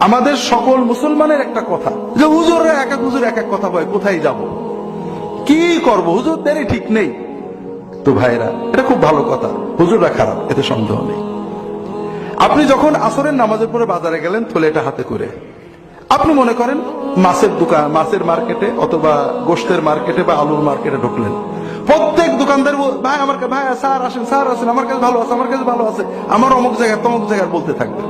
আমাদের সকল মুসলমানের একটা কথা যে হুজুররা এক এক হুজুর এক এক কথা বলে, কোথায় যাব, কি করব, হুজুরদেরই ঠিক নেই। তো ভাইরা, এটা খুব ভালো কথা, হুজুররা খারাপ, এতে সন্দেহ নেই। আপনি যখন আসরের নামাজের পরে বাজারে গেলেন থলেটা হাতে করে, আপনি মনে করেন মাছের দোকান, মাছের মার্কেটে অথবা গোশতের মার্কেটে বা আলুর মার্কেটে ঢুকলেন, প্রত্যেক দোকানদার ভাই আমার ভাই স্যার আসেন, স্যার আসেন, আমার কাছে ভালো আছে, আমার কাছে ভালো আছে, আমার অমুক জায়গায় তমুক জায়গায় বলতে থাকবেন।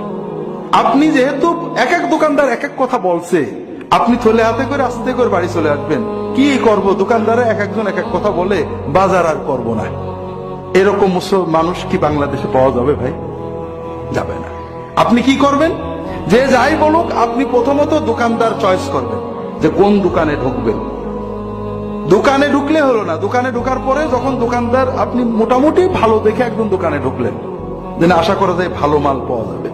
আপনি যেহেতু এক এক দোকানদার এক এক কথা বলছে, আপনি থলে হাতে করে আস্তে করে বাড়ি চলে আসবেন। কি করব, দোকানদারে এক একজন এক এক কথা বলে, বাজার আর করব না। এরকম মানুষ কি বাংলাদেশে পাওয়া যাবে ভাই? যাবে না। আপনি কি করবেন? যে যাই বলুক, আপনি প্রথমত দোকানদার চয়েস করবেন যে কোন দোকানে ঢুকবেন। দোকানে ঢুকলে হলো না, দোকানে ঢোকার পরে যখন দোকানদার, আপনি মোটামুটি ভালো দেখে একদম দোকানে ঢুকলেন, যেন আশা করা যায় ভালো মাল পাওয়া যাবে।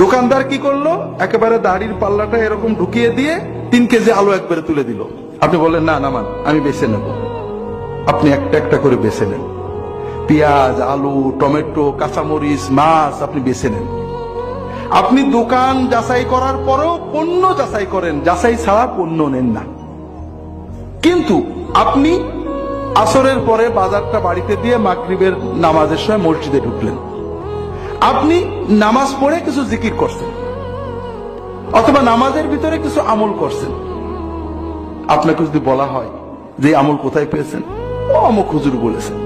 দোকানদার কি করলো, একেবারে দাড়ির পাল্লাটা এরকম ঢুকিয়ে দিয়ে 3 কেজি আলু একবারে তুলে দিল। আপনি বললেন না নামান, আমি বেছে নেব। আপনি একটা একটা করে বেছে নেন, পেঁয়াজ, আলু, টমেটো, কাঁচামরিচ, মাছ আপনি বেছে নেন। আপনি দোকান যাচাই করার পরেও পণ্য যাচাই করেন, যাচাই ছাড়া পণ্য নেন না। কিন্তু আপনি আসরের পরে বাজারটা বাড়িতে দিয়ে মাগরিবের নামাজের সময় মসজিদে ঢুকলেন। আপনি নামাজ পড়ে কিছু জিকির করছেন অথবা নামাজের ভিতরে কিছু আমল করছেন। আপনাকে যদি বলা হয় যে আমল কোথায় পেয়েছেন, ও অমুক হুজুর বলেছেন,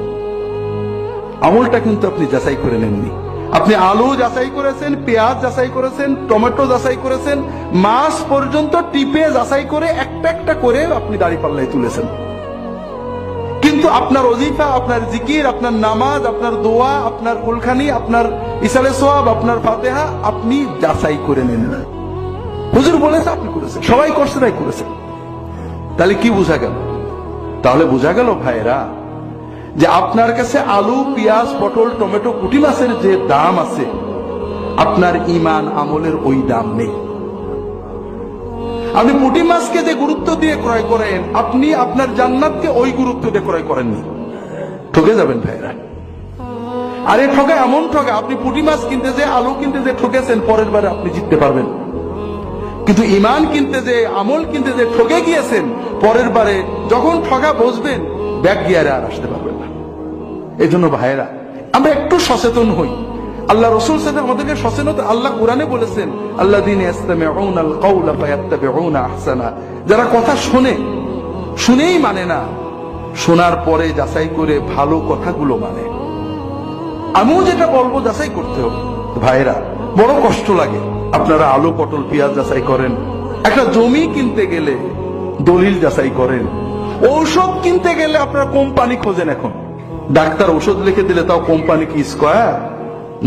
আমলটা কিন্তু আপনি যাচাই করে নেননি। আপনি আলু যাচাই করেছেন, পেঁয়াজ যাচাই করেছেন, টমেটো যাচাই করেছেন, মাছ পর্যন্ত টিপে যাচাই করে একটা একটা করে আপনি দাঁড়িপাল্লায় তুলেছেন। কিন্তু আপনার ওজিফা, আপনার জিকির, আপনার নামাজ, আপনার দোয়া, আপনার কুলখানি, আপনার ইসালে সোয়াব, আপনার ফাতেহা আপনি যাচাই করে নেন না। হুজুর বলেছে আপনি করেছেন, সবাই করছে তাই করেছেন। তাহলে কি বোঝা গেল? তাহলে বোঝা গেল ভাইরা, যে আপনার কাছে আলু, পেঁয়াজ, পটল, টমেটো, পুঁটি মাছের যে দাম আছে, আপনার ইমান আমলের ওই দাম নেই। আপনি পুঁটি মাছকে যে গুরুত্ব দিয়ে ক্রয় করেন, আপনি আপনার জান্নাতকে ওই গুরুত্ব দিয়ে ক্রয় করেননি। ঠকে যাবেন ভাইরা। আরে ঠকে, এমন ঠকে, আপনি পুঁটি মাছ কিনতে যে, আলু কিনতে যে ঠকেছেন, পরের বারে আপনি জিততে পারবেন। কিন্তু ইমান কিনতে যে, আমল কিনতে যে ঠকে গিয়েছেন, পরের বারে যখন ঠকা বসবেন, ব্যাক গিয়ারে আর আসতে পারবেন না। এই জন্য ভাইরা, আমরা একটু সচেতন হই। আল্লাহ রসুল সাল্লাল্লাহু আলাইহি ওয়াসাল্লাম সচেতন, আল্লাহ কোরআনে বলেছেন, আল্লাযীনা ইসতামিউনাল কাওলা ফায়াত্তাবিউনা আহসানা, যারা কথা শোনে, শুনেই মানে না, শোনার পরে যাচাই করে ভালো কথাগুলো মানে। আমিও যেটা বলবো যাচাই করতে হবে। ভাইরা, বড় কষ্ট লাগে। আপনারা আলু, পটল, পেঁয়াজ যাচাই করেন, একটা জমি কিনতে গেলে দলিল যাচাই করেন, ঔষধ কিনতে গেলে আপনারা কোম্পানি খোঁজেন। এখন ডাক্তার ওষুধ লিখে দিলে তাও কোম্পানি কি স্কয়ার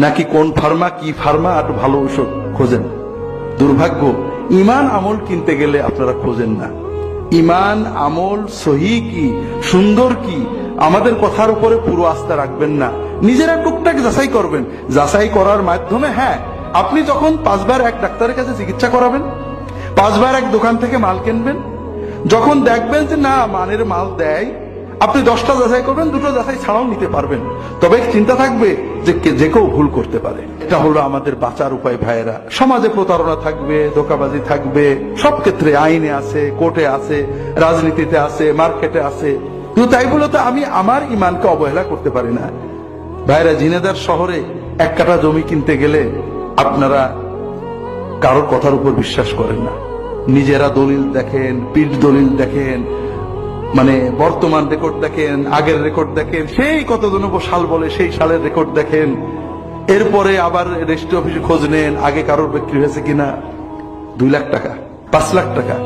নাকি কোন ফার্মা, কি ফার্মা, আর ভালো ওষুধ খোঁজেন। দুর্ভাগ্য, ইমান আমল কিনতে গেলে আপনারা খোঁজেন না। ইমান আমল সহি কি, সুন্দর কি, আমাদের কথার উপরে পুরো আস্থা রাখবেন না, নিজেরা টুকটাক যাচাই করবেন। যাচাই করার মাধ্যমে, হ্যাঁ, আপনি যখন 5 বার এক ডাক্তারের কাছে চিকিৎসা করাবেন, 5 বার এক দোকান থেকে মাল কিনবেন, যখন দেখবেন যে না মানের মাল দেয়, আপনি 10টা যাচাই করবেন, 2টো যাচাই ছাড়াও নিতে পারবেন। তবে চিন্তা থাকবে যে যে কেউ ভুল করতে পারে। এটা হলো আমাদের বাঁচার উপায় ভাইয়েরা। সমাজে প্রতারণা থাকবে, ধোঁকাবাজি থাকবে, সব ক্ষেত্রে আইনে আছে, কোর্টে আছে, রাজনীতিতে আছে, মার্কেটে আছে। কিন্তু তাই বলে তো আমি আমার ইমানকে অবহেলা করতে পারি না। ভাইয়েরা, ঝিনাইদহ শহরে 1 কাঠা জমি কিনতে গেলে আপনারা কারোর কথার উপর বিশ্বাস করেন না। নিজেরা দলিল দেখেন, পিঠ দলিল দেখেন, মানে বর্তমান রেকর্ড দেখেন, আগের রেকর্ড দেখেন, সেই কতজন সাল বলে সেই সালের রেকর্ড দেখেন। এরপরে আবার রেজিস্ট্রি অফিসে খোঁজ নেন আগে কারোর বিক্রি হয়েছে কিনা। 2 লাখ টাকা, 5 লাখ টাকা,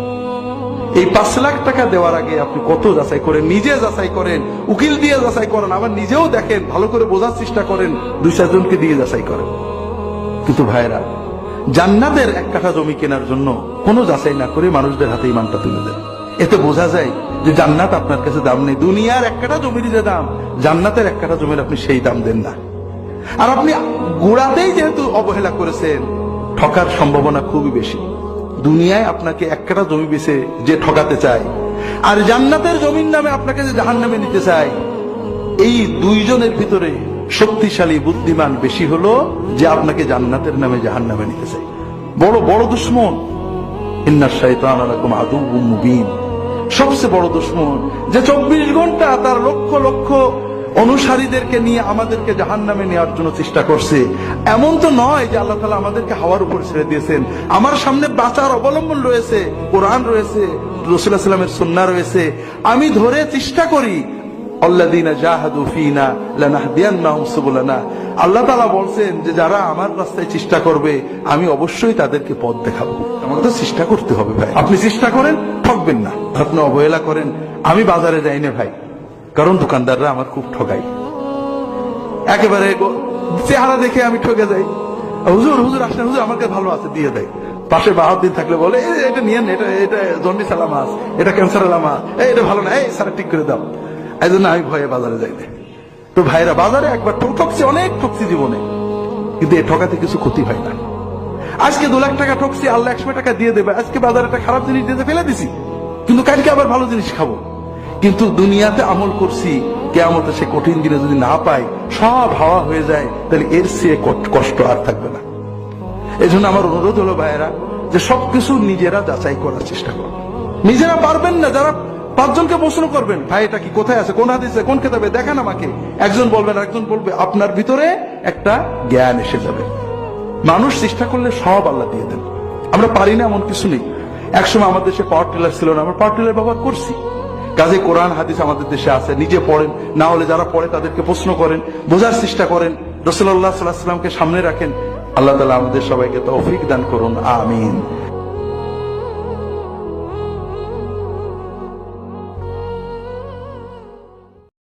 এই 5 লাখ টাকা দেওয়ার আগে আপনি কত যাচাই করেন, নিজে যাচাই করেন, উকিল দিয়ে যাচাই করেন, আবার নিজেও দেখেন, ভালো করে বোঝার চেষ্টা করেন, 2-4 জনকে দিয়ে যাচাই করেন। কিন্তু ভাইরা, জান্নাতের 1 কাঠা জমি কেনার জন্য কোনো যাচাই না করে মানুষদের হাতে ইমানটা তুলে দেন। এতে বোঝা যায় যে জান্নাত আপনার কাছে দাম নেই। দুনিয়ার 1 কাঠা জমির যে দাম, জান্নাতের 1 কাঠা জমির আপনি সেই দাম দেন না। আর আপনি গোড়াতেই যেহেতু অবহেলা করেছেন, ঠকার সম্ভাবনা খুবই বেশি। দুনিয়ায় আপনাকে 1 কাঠা জমি বেচে যে ঠকাতে চায়, আর জান্নাতের জমির নামে আপনাকে যে জাহান্নামে নিতে চায়, এই 2 জনের ভিতরে শক্তিশালী বুদ্ধিমান বেশি হলো যে আপনাকে জান্নাতের নামে জাহান্নামে নিতে চায়। বড় বড় দুশ্মন। ইন্নাশ শাইতানা লাকুম আদুউম মুবিন, সবচেয়ে বড় দুশ্মন, যে 24 ঘন্টা তার লক্ষ লক্ষ অনুসারীদেরকে নিয়ে আমাদেরকে জাহান্নামে নেওয়ার জন্য চেষ্টা করছে। এমন তো নয় যে আল্লাহ তাআলা আমাদেরকে হাওয়ার উপর ছেড়ে দিয়েছেন। আমার সামনে বাঁচার অবলম্বন রয়েছে, কোরআন রয়েছে, রাসূলুল্লাহ সাল্লাল্লাহু আলাইহি ওয়াসাল্লামের সুন্নাহ রয়েছে। আমি ধরে চেষ্টা করি, আল্লাযীনা জাহাদু ফীনা লানাহদিয়ান্নাহুম সুবুলানা। আল্লাহ তাআলা বলছেন যে যারা আমার রাস্তায় চেষ্টা করবে আমি অবশ্যই তাদেরকে পথ দেখাবো। আমাকে তো চেষ্টা করতে হবে ভাই। আপনি চেষ্টা করেন, ঠকবেন না। আপনি অবহেলা করেন, আমি বাজারে যাই না ভাই, কারণ দোকানদাররা আমার খুব ঠকাই। একেবারে চেহারা দেখে আমি ঠকে যাই। হুজুর হুজুর আসেন, হুজুর আমার কাছে ভালো আছে, দিয়ে দেয়। পাশে বাহাদুর থাকলে বলে এটা নিয়েন, এটা এটা জন্ডিস আলা মাছ, এটা ক্যান্সার আলা মাছ, এটা ভালো না, এই স্যার ঠিক করে দাও। এই জন্য আমি ভয়ে বাজারে যাই না। তো ভাইরা, বাজারে একবার ঠকছি, অনেক ঠকছি জীবনে, কিন্তু এ ঠকাতে কিছু ক্ষতি হয় না। আজকে 2 লাখ টাকা ঠকছি, আল্লাহ 100 টাকা দিয়ে দেবে। আজকে বাজারে একটা খারাপ জিনিস দিয়ে ফেলে দিছি, কিন্তু কালকে আবার ভালো জিনিস খাবো। কিন্তু দুনিয়াতে আমল করছি, কিয়ামতে সে কঠিন দিনে যদি না পাই, সব হাওয়া হয়ে যায়, তাহলে এর চেয়ে কষ্ট আর থাকবে না। এই জন্য আমার অনুরোধ হলো ভাইয়েরা, যে সবকিছু নিজেরা যাচাই করার চেষ্টা করো। নিজেরা পারবেন না, যারা 5 জনকে প্রশ্ন করবেন, ভাই এটা কি, কোথায় আছে, কোন হাদিসে, কোন কিতাবে, দেখান আমাকে। একজন বলবেন, আরেকজন বলবে, আপনার ভিতরে একটা জ্ঞান এসে যাবে। মানুষ চেষ্টা করলে সব আল্লাহ দিয়ে দেন। আমরা পারি না এমন কিছু নেই। একসময় আমাদের দেশে পাওয়ার টিলার ছিল না, আমরা পাওয়ার টিলার ব্যবহার করছি। কাজে কোরআন হাদিস আমাদের দেশে আছে, নিজে পড়েন, না হলে যারা পড়ে তাদেরকে প্রশ্ন করেন, বোঝার চেষ্টা করেন, রাসূলুল্লাহ সাল্লাল্লাহু আলাইহি ওয়াসাল্লামকে সামনে রাখেন। আল্লাহ তাআলা আমাদের সবাইকে তৌফিক দান করুন, আমিন।